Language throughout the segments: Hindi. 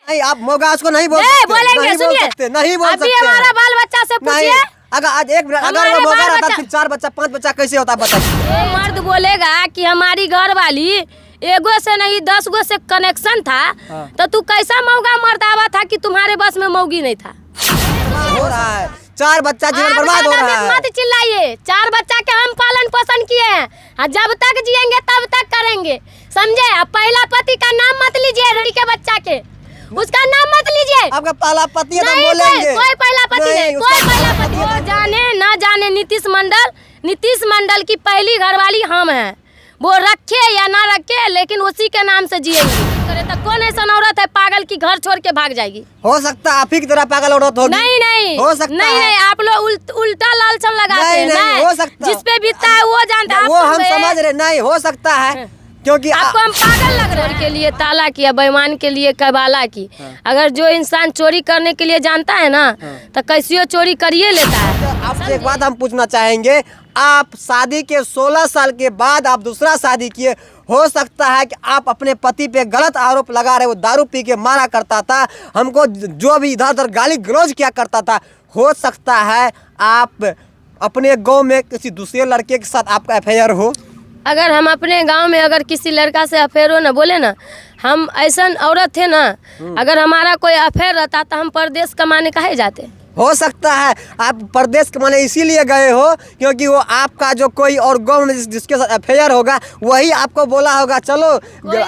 नहीं, आप मोगाज को नहीं बोल सकते, बोलेंगे, सुनिए, नहीं बोल सकते। हमारा बाल बच्चा से पूछिए। अगर आज एक मिनट अगर वो मोगा रहता फिर 4 बच्चा 5 बच्चा कैसे होता बताइए। मर्द बोलेगा कि हमारी घर वाली एगो से नहीं 10 गो से कनेक्शन था, तो तू कैसा मौगा मर्दावा था कि तुम्हारे बस में मौगी नहीं था। हो रहा है 4 बच्चा जीवन बर्बाद हो रहा है। मत चिल्लाइए, 4 बच्चा के हम पालन पोषण किए हैं, जब तक जिएंगे तब तक करेंगे, समझे। पहला पति का नाम मत लीजिए, लड़की के बच्चा के उसका नाम मत लीजिए। आपका पहला पति है तो बोलेंगे कोई पहला पति नहीं, कोई पहला पति वो जाने ना जाने। नीतीश मंडल की पहली घरवाली हम हैं, वो रखे या ना रखे लेकिन उसी के नाम से जिएंगे। करे तो कौन ऐसा औरत है पागल की घर छोड़ के भाग जाएगी। हो सकता है आप ही की तरह पागल औरत होगी। नहीं हो सकता नहीं, है। आप लोग उल्टा लालचन लगाते हैं। नहीं, हो सकता जिस पे बीतता है वो जानता है। वो हम समझ रहे नहीं हो सकता है क्योंकि आपको हम पागल लग रहे हैं। के लिए ताला किया, बेईमान के लिए कबाला की। अगर जो इंसान चोरी करने के लिए जानता है ना तो कैसियो चोरी करिए लेता है। आपसे एक बात हम पूछना चाहेंगे, आप शादी के 16 साल के बाद आप दूसरा शादी किए, हो सकता है कि आप अपने पति पे गलत आरोप लगा रहे, वो दारू पी के मारा करता था, हमको जो भी इधर उधर गाली गलौज किया करता था, हो सकता है आप अपने गांव में किसी दूसरे लड़के के साथ आपका अफेयर हो। अगर हम अपने गांव में अगर किसी लड़का से अफेयर हो ना, बोले ना हम ऐसा औरत थे ना, अगर हमारा कोई अफेयर रहता तो हम परदेश कमाने काहे जाते। हो सकता है आप परदेश कमाने इसीलिए गए हो क्योंकि वो आपका जो कोई और गांव में जिसके साथ अफेयर होगा वही आपको बोला होगा चलो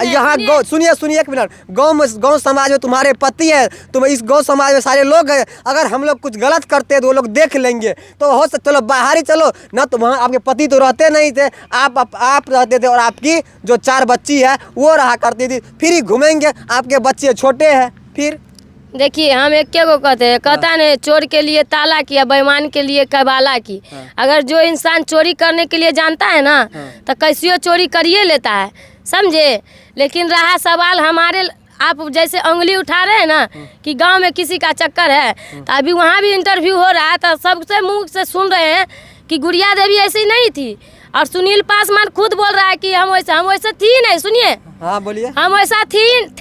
यहाँ गाँव। सुनिए एक मिनट, गांव समाज में तुम्हारे पति है, तुम इस गांव समाज में सारे लोग हैं, अगर हम लोग कुछ गलत करते हैं तो वो लोग देख लेंगे, तो हो सकता चलो बाहर ही चलो ना। तो वहाँ आपके पति तो रहते नहीं थे, आप रहते थे और आपकी जो 4 बच्ची है वो रहा करती थी, फिर ही घूमेंगे, आपके बच्चे छोटे हैं। फिर देखिए हम एक को कहता नहीं, चोर के लिए ताला किया, बेईमान के लिए कबाला की। अगर जो इंसान चोरी करने के लिए जानता है ना तो कैसियो चोरी करिए लेता है, समझे। लेकिन रहा सवाल हमारे, आप जैसे उंगली उठा रहे हैं ना कि गांव में किसी का चक्कर है, तो अभी वहाँ भी इंटरव्यू हो रहा है तो सबसे मुँह से सुन रहे हैं कि गुड़िया देवी ऐसी नहीं थी, और सुनील पासवान खुद बोल रहा है कि हम वैसे थी नहीं। सुनिए, हाँ बोलिए, हम वैसा थे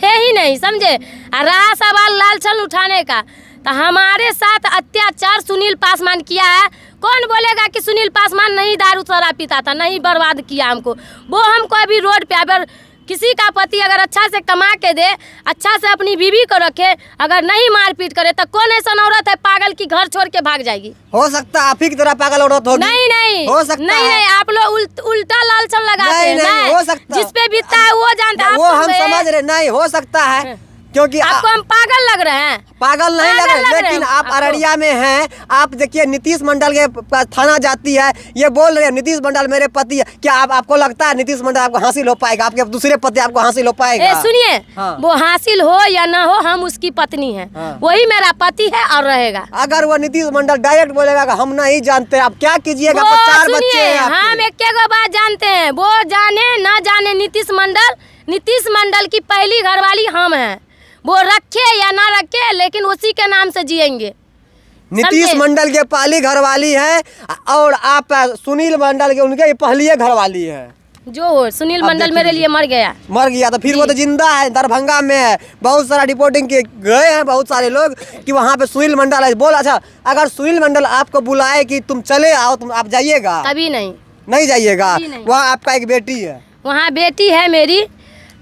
ही नहीं, समझे। और रहा सवाल लालचन उठाने का, तो हमारे साथ अत्याचार सुनील पासवान किया है। कौन बोलेगा कि सुनील पासवान नहीं दारू शराब पीता था, नहीं बर्बाद किया हमको। वो हमको अभी रोड पे, अगर किसी का पति अगर अच्छा से कमा के दे, अच्छा से अपनी बीवी को रखे, अगर नहीं मारपीट करे तो कौन ऐसा औरत है पागल की घर छोड़ के भाग जाएगी। हो सकता है आप ही की तरह पागल औरत होगी। नहीं हो सकता नहीं, है। आप लोग उल्टा लालचन लगाते हैं। नहीं, हो सकता जिस पे बीतता है वो जानता है। वो हम समझ रहे नहीं हो सकता है क्योंकि आपको हम पागल लग रहे हैं। पागल नहीं लग रहे, लेकिन आप अररिया में हैं। आप देखिए नीतीश मंडल के थाना जाती है, ये बोल रहे हैं नीतीश मंडल मेरे पति है। क्या आपको लगता है नीतीश मंडल आपको हासिल हो पाएगा, आपके दूसरे पति आपको हासिल हो पाएगा? सुनिए, वो हासिल हो या ना हो, हम उसकी पत्नी है, वही मेरा पति है और रहेगा। अगर वो नीतीश मंडल डायरेक्ट बोलेगा हम नहीं जानते, आप क्या कीजिएगा? 4 बच्चे हैं आपके। हम एक बात जानते हैं, वो जाने ना जाने नीतीश मंडल की पहली घरवाली हम हैं, वो रखे या ना रखे लेकिन उसी के नाम से जिएंगे। नीतीश मंडल के पहली घरवाली है और आप सुनील मंडल के उनके पहली घरवाली है। जो हो सुनील मंडल मेरे लिए मर गया तो फिर वो तो जिंदा है, दरभंगा में है। बहुत सारा रिपोर्टिंग के गए हैं बहुत सारे लोग कि वहाँ पे सुनील मंडल है। बोल अच्छा, अगर सुनील मंडल आपको बुलाए कि तुम चले आओ, तुम आप जाइएगा? कभी नहीं जाइएगा। वहाँ आपका एक बेटी है? वहाँ बेटी है मेरी,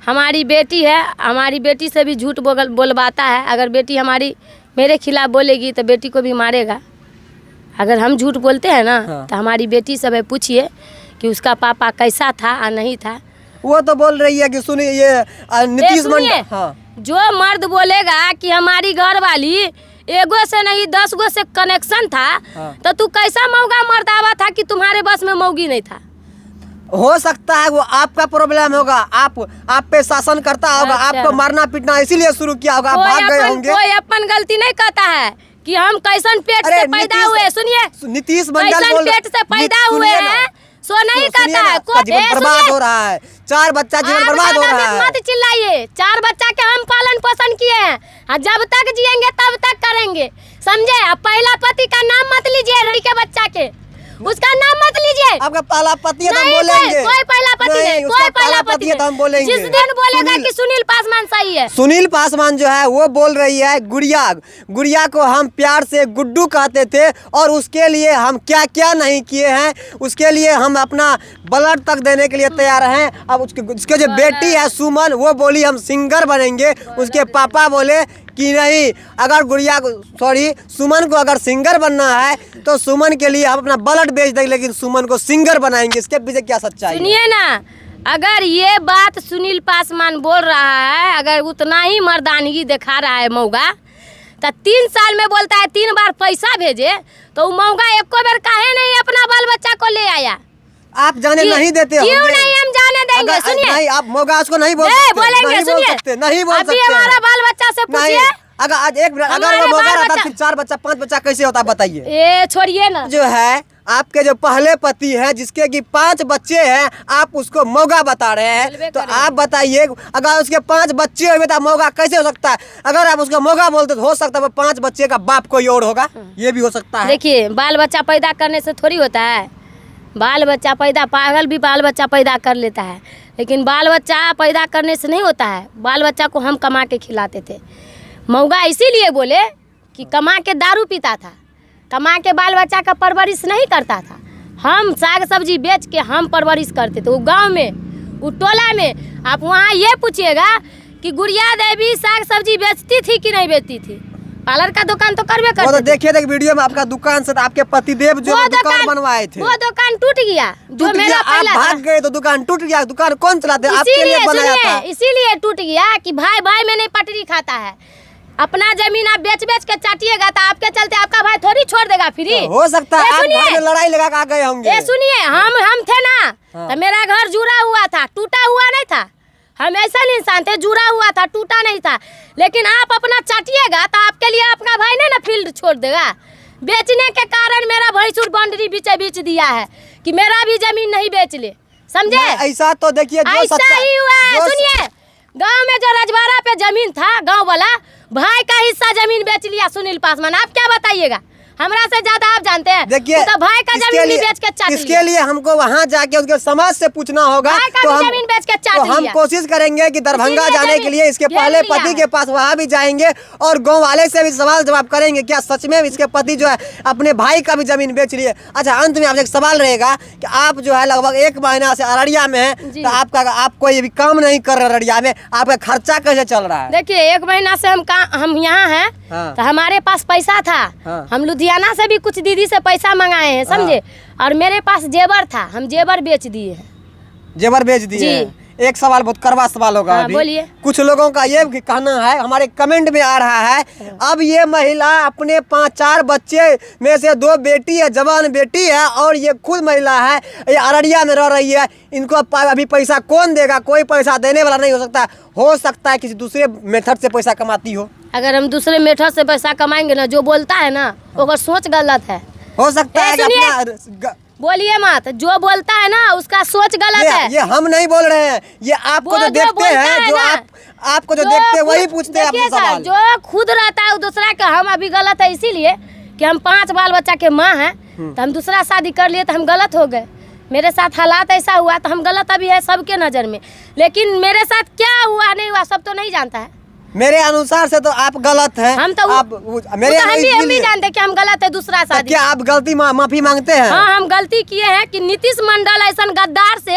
हमारी बेटी है। हमारी बेटी से भी झूठ बोलवाता है। अगर बेटी हमारी मेरे खिलाफ बोलेगी तो बेटी को भी मारेगा। अगर हम झूठ बोलते हैं ना तो हमारी बेटी से पूछिए कि उसका पापा कैसा था और नहीं था। वो तो बोल रही है कि सुनिए ये नीतीश मंडल, जो मर्द बोलेगा कि हमारी घर वाली एगो से नहीं 10 गो से कनेक्शन था, तो तू कैसा मौगा मर्दावा था कि तुम्हारे बस में मौगी नहीं था। हो सकता है वो आपका प्रॉब्लम होगा, आप पे शासन करता होगा। अच्छा। आपको मारना पीटना इसीलिए शुरू किया होगा, आप भाग गए होंगे। कोई अपन गलती नहीं कहता है कि हम कैसन पेट से पैदा हुए। सुनिए, नीतीश मंडल पेट से पैदा हुए हैं, सो नहीं कहता है। जीवन बर्बाद हो रहा है, 4 बच्चा जीवन बर्बाद हो रहा है। मत चिल्लाइए, 4 बच्चा के हम पालन पोषण किए हैं, जब तक जिएंगे तब तक करेंगे, समझे। पहला पति का नाम मत लीजिए लड़की के बच्चा के, उसका नाम मत लीजिए। आपका पहला पति है तो हम नहीं, बोलेंगे। कोई पहला पति नहीं, उसका कोई पहला पति है तो हम बोलेंगे। जिस दिन बोलेगा कि सुनील पासवान सही है। सुनील पासवान जो है वो बोल रही है गुड़िया को हम प्यार से गुड्डू कहते थे और उसके लिए हम क्या क्या नहीं किए हैं, उसके लिए हम अपना ब्लड तक देने के लिए तैयार हैं। अब उसके जो बेटी है सुमन, वो बोली हम सिंगर बनेंगे। उसके पापा बोले कि नहीं, अगर गुड़िया को सुमन को अगर सिंगर बनना है तो सुमन के लिए हम अपना ब्लड बेच देंगे, लेकिन सुमन को सिंगर बनाएंगे। इसके पीछे क्या सच्चाई है? सुनिए ना, अगर ये बात सुनील पासवान बोल रहा है, अगर उतना ही मर्दानगी दिखा रहा है मौगा, तो 3 साल में बोलता है 3 बार पैसा भेजे, तो मौगा एको बार काहे नहीं अपना बाल बच्चा को ले आया? आप जाने नहीं देते? क्यों नहीं हम जाने देंगे? सुनिए, नहीं, आप मौगा उसको नहीं बोल नहीं सकते, बोलेंगे। सुनिए, नहीं बोल सकते। अभी हमारा बाल बच्चा से पूछिए। अगर आज एक मिनट अगर वो मौका रहता फिर 4 बच्चा 5 बच्चा कैसे होता बताइए? ये छोड़िए ना। जो है आपके जो पहले पति हैं जिसके कि 5 बच्चे हैं, आप उसको मौगा बता रहे हैं, तो आप बताइए अगर उसके 5 बच्चे हुए तो मौगा कैसे हो सकता है? अगर आप उसको मौगा बोलते तो हो सकता है वो 5 बच्चे का बाप कोई और होगा, ये भी हो सकता है। देखिए, बाल बच्चा पैदा करने से थोड़ी होता है। बाल बच्चा पैदा, पागल भी बाल बच्चा पैदा कर लेता है, लेकिन बाल बच्चा पैदा करने से नहीं होता है। बाल बच्चा को हम कमा के खिलाते थे। मौगा इसीलिए बोले कि कमा के दारू पीता था, कमा के बाल बच्चा का परवरिश नहीं करता था। हम साग सब्जी बेच के हम परवरिश करते थे। वो गांव में, वो टोला में, आप वहाँ ये पूछिएगा कि गुड़िया देवी साग सब्जी बेचती थी कि नहीं बेचती थी। पार्लर का दुकान तो करवे करते। वो तो देखिए थे वीडियो में आपका दुकान से आपके पतिदेव जो दुकान बनवाए थे, वो दुकान टूट गया। जो मेरा आप भाग गए तो दुकान टूट गया। दुकान कौन चलाते? आपके लिए बनाया था। इसीलिए टूट गया कि भाई भाई में नहीं पटरी खाता है। अपना जमीन आप बेच बेच के चाटिएगा तो आपके चलते आपका भाई थोड़ी छोड़ देगा फ्री। तो हो सकता है आप घर में लड़ाई लगा के आ गए होंगे। ये सुनिए, हम थे ना, तो मेरा घर जुड़ा हुआ था, टूटा हुआ नहीं था। हम ऐसा इंसान थे, जुड़ा हुआ था, टूटा नहीं था। लेकिन आप अपना चाटिएगा तो आपके लिए आपका भाई नहीं ना फील्ड छोड़ देगा। बेचने के कारण मेरा भैंसुर बाउंड्री बीचे बीच दिया है कि मेरा भी जमीन नहीं बेच ले, समझे? ऐसा तो देखिए ऐसा ही हुआ है। सुनिए, गांव में जो रजवाड़ा पे जमीन था, गांव वाला भाई का हिस्सा जमीन बेच लिया सुनील पासवान। आप क्या बताइएगा? हमरा से ज्यादा आप जानते हैं। देखिए, तो भाई का जमीन भी बेच के चाट लिया। इसके लिए हमको वहाँ जाके उसके समाज से पूछना होगा। तो जमीन बेच के चाट लिया। हम कोशिश करेंगे कि दरभंगा जाने के लिए इसके पहले पति के पास वहाँ भी जाएंगे और गाँव वाले से भी सवाल जवाब करेंगे, क्या सच में इसके पति जो है अपने भाई का भी जमीन बेच लिए। अच्छा, अंत में आपसे एक सवाल रहेगा कि आप जो है लगभग 1 महीना से अररिया में है, तो आप कोई भी काम नहीं कर रहे अररिया में, आपका खर्चा कैसे चल रहा है? देखिए, 1 महीना से हम यहाँ हैं। तो हमारे पास पैसा था। हम लुधियाना से भी कुछ दीदी से पैसा मंगाए हैं, समझे? और मेरे पास जेवर था, हम जेवर बेच दिए हैं। जेवर बेच दिए हैं। एक सवाल बहुत कड़वा सवाल होगा। हाँ, बोलिए। कुछ लोगों का ये कहना है, हमारे कमेंट में आ रहा है, अब ये महिला अपने 5-4 बच्चे में से 2 बेटी है, जवान बेटी है, और ये खुद महिला है, ये अररिया में रह रही है, इनको अभी पैसा कौन देगा? कोई पैसा देने वाला नहीं हो सकता है किसी दूसरे मेथड से पैसा कमाती हो। अगर हम दूसरे मेथड से पैसा कमाएंगे ना, जो बोलता है ना वो सोच गलत है। हो सकता है कि बोलिए मत, जो बोलता है ना उसका सोच गलत है। ये हम नहीं बोल रहे हैं, ये आपको जो देखते हैं, जो आपको जो देखते हैं वही पूछते हैं आपसे सवाल। जो खुद रहता है दूसरा का, हम अभी गलत है इसीलिए कि हम 5 बाल बच्चा के माँ हैं, तो हम दूसरा शादी कर लिए तो हम गलत हो गए। मेरे साथ हालात ऐसा हुआ तो हम गलत अभी है सबके नज़र में, लेकिन मेरे साथ क्या हुआ नहीं हुआ सब तो नहीं जानता है। मेरे अनुसार से तो आप गलत हैं। हम तो आप हम भी जानते कि हम गलत है दूसरा शादी। क्या आप गलती माफी मांगते हैं? हाँ, हम गलती किए हैं कि नीतीश मंडल ऐसा गद्दार से,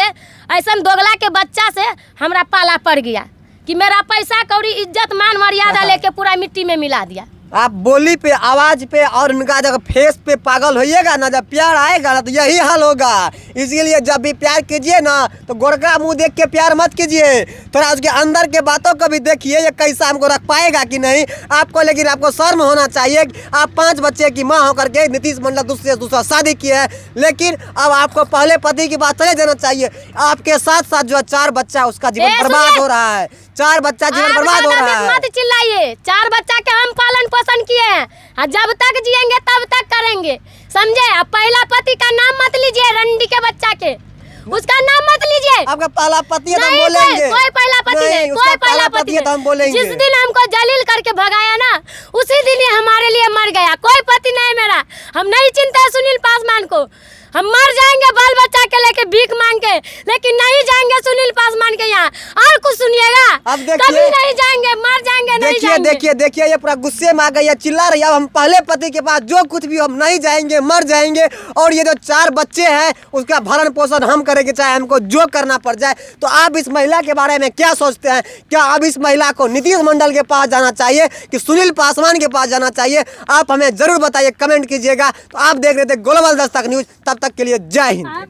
ऐसा दोगला के बच्चा से हमरा पाला पड़ गया कि मेरा पैसा कौड़ी इज्जत मान मर्यादा लेके पूरा मिट्टी में मिला दिया। आप बोली पे, आवाज पे और उनका जब फेस पे पागल होइएगा ना, जब प्यार आएगा ना तो यही हाल होगा। इसीलिए जब भी प्यार कीजिए ना तो गोरका मुंह देख के प्यार मत कीजिए, थोड़ा उसके अंदर के बातों को भी देखिए, ये कैसा हमको रख पाएगा कि नहीं आपको। लेकिन आपको शर्म होना चाहिए कि आप 5 बच्चे की माँ होकर के नीतीश मंडल दूसरा शादी किए है, लेकिन अब आपको पहले पति की बात चले जाना चाहिए। आपके साथ साथ जो 4 बच्चा उसका जीवन बर्बाद हो रहा है, 4 बच्चा जीवन बर्बाद हो रहा है। मत चिल्लाइए, 4 बच्चा के हम पालन पोषण किए हैं, जब तक जिएंगे तब तक करेंगे, समझे? अब पहला पति का नाम मत लीजिए, रंडी के बच्चा के, उसका नाम मत लीजिए। आपका पहला पति है तो हम बोलेंगे। कोई पहला पति नहीं, कोई पहला पति है तो हम बोलेंगे। जिस दिन हमको जलील करके भगाया ना, उसी दिन ही हमारे लिए मर गया। कोई पति नहीं मेरा, हम नहीं चिंता है सुनील पासवान को, हम मर जाएंगे बाल बच्चा के लेके भीख मांग के, लेकिन नहीं जाएंगे सुनील पासवान के यहाँ। और कुछ सुनिएगा, अब देखिए, कभी नहीं जाएंगे, मर जाएंगे, नहीं देखिए जाएंगे। देखिए देखिए ये पूरा गुस्से में आ गई है, चिल्ला रही है, अब हम पहले पति के पास जो कुछ भी हम नहीं जाएंगे, मर जाएंगे। और ये जो 4 बच्चे हैं उसका भरण पोषण हम करेंगे, चाहे हमको जो करना पड़ जाए। तो आप इस महिला के बारे में क्या सोचते हैं? क्या अब इस महिला को नीतीश मंडल के पास जाना चाहिए कि सुनील पासवान के पास जाना चाहिए? आप हमें जरूर बताइए, कमेंट कीजिएगा। तो आप देख रहे थे ग्लोबल दस्तक न्यूज, तब तक के लिए जय हिंद।